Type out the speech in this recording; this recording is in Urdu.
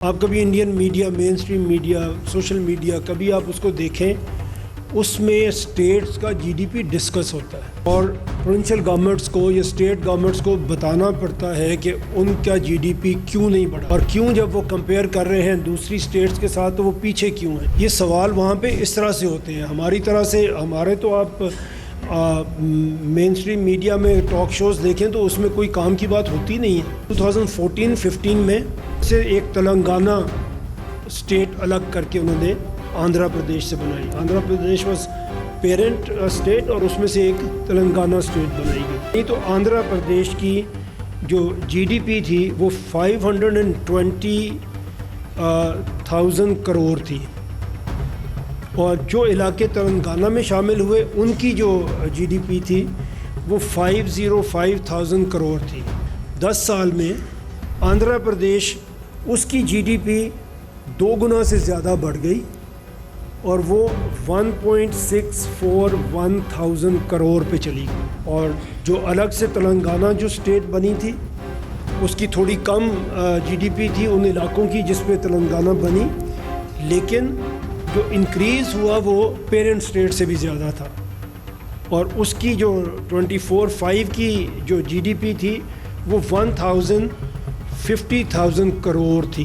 آپ کبھی انڈین میڈیا، مین سٹریم میڈیا، سوشل میڈیا، کبھی آپ اس کو دیکھیں، اس میں اسٹیٹس کا جی ڈی پی ڈسکس ہوتا ہے اور پروونشل گورنمنٹس کو یا اسٹیٹ گورنمنٹس کو بتانا پڑتا ہے کہ ان کا جی ڈی پی کیوں نہیں بڑھا اور کیوں جب وہ کمپیئر کر رہے ہیں دوسری اسٹیٹس کے ساتھ تو وہ پیچھے کیوں ہیں۔ یہ سوال وہاں پہ اس طرح سے ہوتے ہیں، ہماری طرح سے ہمارے تو آپ مین سٹریم میڈیا میں ٹاک شوز دیکھیں تو اس میں کوئی کام کی بات ہوتی نہیں ہے۔ 2014-15 میں سے ایک تلنگانہ اسٹیٹ الگ کر کے انہوں نے آندھرا پردیش سے بنائی۔ Andhra Pradesh was parent state اور اس میں سے ایک تلنگانہ اسٹیٹ بنائی گئی۔ نہیں تو آندھرا پردیش کی جو جی ڈی پی تھی وہ 520,000 کروڑ تھی اور جو علاقے تلنگانہ میں شامل ہوئے ان کی جو جی ڈی پی تھی وہ 505,000 کروڑ تھی۔ 10 سال میں آندھرا پردیش اس کی جی ڈی پی 2 گنا سے زیادہ بڑھ گئی اور وہ 1.641,000 کروڑ پہ چلی گئی، اور جو الگ سے تلنگانہ جو اسٹیٹ بنی تھی اس کی تھوڑی کم جی ڈی پی تھی ان علاقوں کی جس پہ تلنگانہ بنی، لیکن جو انکریز ہوا وہ پیرنٹ اسٹیٹ سے بھی زیادہ تھا، اور اس کی جو 24/5 کی جو جی ڈی پی تھی وہ 1,50,000 کروڑ تھی۔